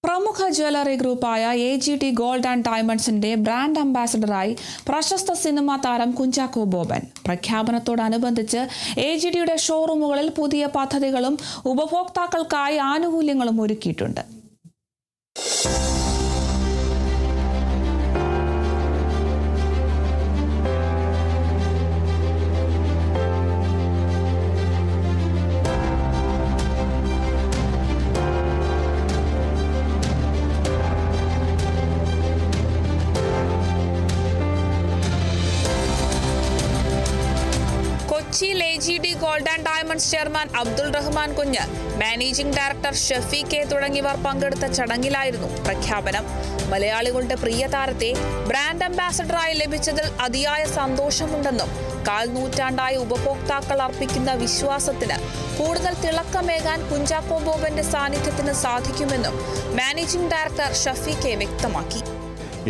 പ്രമുഖ ജ്വല്ലറി ഗ്രൂപ്പായ AGT gold and ഡയമണ്ട്സിന്റെ ബ്രാൻഡ് അംബാസഡറായി പ്രശസ്ത സിനിമാ താരം കുഞ്ചാക്കോ ബോബൻ. പ്രഖ്യാപനത്തോടനുബന്ധിച്ച് AGTയുടെ ഷോറൂമുകളിൽ പുതിയ പദ്ധതികളും ഉപഭോക്താക്കൾക്കായി ആനുകൂല്യങ്ങളും ഒരുക്കിയിട്ടുണ്ട്. കൊച്ചിയിൽ AGT gold and diamonds chairman Abdul Rahman കുഞ്ഞ്, മാനേജിംഗ് ഡയറക്ടർ ഷഫീഖ് കെ തുടങ്ങിയവർ പങ്കെടുത്ത ചടങ്ങിലായിരുന്നു പ്രഖ്യാപനം. മലയാളികളുടെ പ്രിയ താരത്തെ ബ്രാൻഡ് അംബാസഡറായി ലഭിച്ചതിൽ അതിയായ സന്തോഷമുണ്ടെന്നും കാൽ നൂറ്റാണ്ടായി ഉപഭോക്താക്കൾ അർപ്പിക്കുന്ന വിശ്വാസത്തിന് കൂടുതൽ തിളക്കമേകാൻ കുഞ്ചാക്കോ ബോബന്റെ സാന്നിധ്യത്തിന് സാധിക്കുമെന്നും മാനേജിംഗ് ഡയറക്ടർ ഷഫീഖ് കെ വ്യക്തമാക്കി.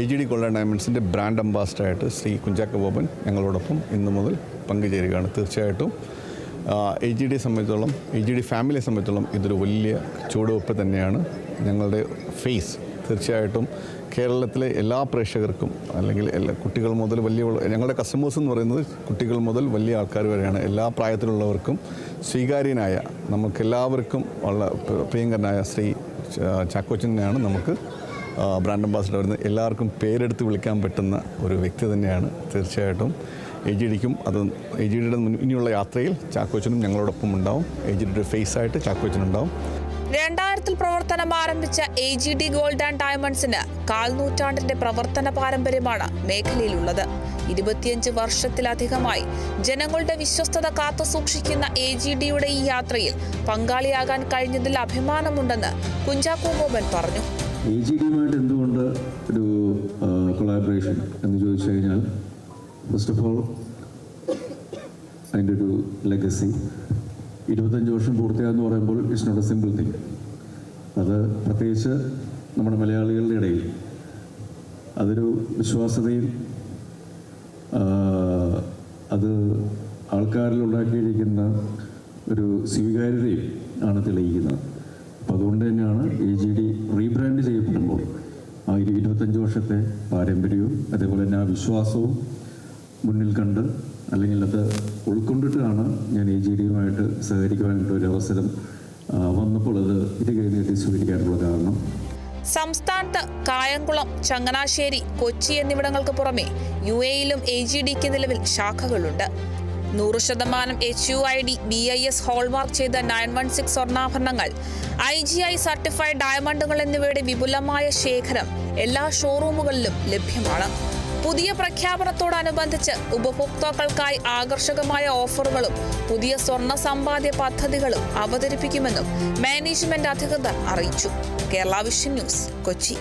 AGT ഗോൾഡ് ആൻഡ് ഡയമണ്ട്സിൻ്റെ ബ്രാൻഡ് അംബാസഡറായിട്ട് ശ്രീ കുഞ്ചാക്കോ ബോബൻ ഞങ്ങളോടൊപ്പം ഇന്നു മുതൽ പങ്കുചേരുകയാണ്. തീർച്ചയായിട്ടും AGTയെ സംബന്ധിച്ചോളം, AGT ഫാമിലിയെ സംബന്ധിച്ചോളം ഇതൊരു വലിയ ചുവടുവെപ്പ് തന്നെയാണ്. ഞങ്ങളുടെ ഫേസ് തീർച്ചയായിട്ടും കേരളത്തിലെ എല്ലാ പ്രേക്ഷകർക്കും, അല്ലെങ്കിൽ എല്ലാ കുട്ടികൾ മുതൽ വലിയ, ഞങ്ങളുടെ കസ്റ്റമേഴ്സ് എന്ന് പറയുന്നത് കുട്ടികൾ മുതൽ വലിയ ആൾക്കാർ വരെയാണ്. എല്ലാ പ്രായത്തിലുള്ളവർക്കും സ്വീകാര്യനായ, നമുക്കെല്ലാവർക്കും വളരെ പ്രിയങ്കരനായ ശ്രീ ചാക്കോച്ചനെയാണ് നമുക്ക് ബ്രാൻഡ് അംബാസഡർ വരുന്നത്. എല്ലാവർക്കും പേരെടുത്ത് വിളിക്കാൻ പറ്റുന്ന ഒരു വ്യക്തി തന്നെയാണ്. തീർച്ചയായിട്ടും AGTയ്ക്കും അത് AGTയുടെ ഇനിയുള്ള യാത്രയിൽ ചാക്കോച്ചനും ഞങ്ങളോടൊപ്പം ഉണ്ടാവും. AGTയുടെ ഫേസായിട്ട് ചാക്കോച്ചനുണ്ടാവും. 2000 പ്രവർത്തനം ആരംഭിച്ച AGT ഗോൾഡ് ആൻഡ് ഡയമണ്ട്സിന് കാൽനൂറ്റാണ്ടിന്റെ പ്രവർത്തന പാരമ്പര്യമാണ് മേഖലയിലുള്ളത്. 25 വർഷത്തിലധികമായി ജനങ്ങളുടെ വിശ്വസ്തത കാത്തുസൂക്ഷിക്കുന്ന AGTയുടെ ഈ യാത്രയിൽ പങ്കാളിയാകാൻ കഴിഞ്ഞതിൽ അഭിമാനമുണ്ടെന്ന് കുഞ്ചാക്കോ ബോബൻ പറഞ്ഞു. AGTയുമായിട്ട് എന്തുകൊണ്ട് ഒരു കൊളാബറേഷൻ എന്ന് ചോദിച്ചു കഴിഞ്ഞാൽ, ഫസ്റ്റ് ഓഫ് ഓൾ അതിൻ്റെ ഒരു ലെഗസി 25 വർഷം പൂർത്തിയായെന്ന് പറയുമ്പോൾ it's not a simple thing. അത് പ്രത്യേകിച്ച് നമ്മുടെ മലയാളികളുടെ ഇടയിൽ അതൊരു വിശ്വാസ്യതയും അത് ആൾക്കാരിൽ ഉണ്ടാക്കിയിരിക്കുന്ന ഒരു സ്വീകാര്യതയും ആണ് തെളിയിക്കുന്നത്. അപ്പോൾ അതുകൊണ്ട് തന്നെയാണ് AGT റീബ്രാൻഡ് ചെയ്യപ്പെടുമ്പോൾ ആ 25 വർഷത്തെ പാരമ്പര്യവും അതേപോലെ തന്നെ ആ വിശ്വാസവും മുന്നിൽ കണ്ട്, അല്ലെങ്കിൽ അത് ഉൾക്കൊണ്ടിട്ടാണ് ഞാൻ AGTയുമായിട്ട് സഹകരിക്കുവാനുള്ള ഒരു അവസരം വന്നപ്പോൾ അത് ഇരുകൈനീട്ടി സ്വീകരിക്കാനുള്ള കാരണം. സംസ്ഥാനത്ത് കായംകുളം, ചങ്ങനാശ്ശേരി, കൊച്ചി എന്നിവിടങ്ങൾക്ക് പുറമെ UAEയിലും AGTക്ക് നിലവിൽ ശാഖകളുണ്ട്. 100% HUID BIS ഹോൾമാർക്ക് ചെയ്ത 916 സ്വർണ്ണാഭരണങ്ങൾ, IGI സർട്ടിഫൈഡ് ഡയമണ്ടുകൾ എന്നിവയുടെ വിപുലമായ ശേഖരം എല്ലാ ഷോറൂമുകളിലും ലഭ്യമാണ്. പുതിയ പ്രഖ്യാപനത്തോടനുബന്ധിച്ച് ഉപഭോക്താക്കൾക്കായി ആകർഷകമായ ഓഫറുകളും പുതിയ സ്വർണ്ണ സമ്പാദ്യ പദ്ധതികളും അവതരിപ്പിക്കുമെന്നും മാനേജ്മെന്റ് അധികൃതർ അറിയിച്ചു. Kerala vision news, Kochi.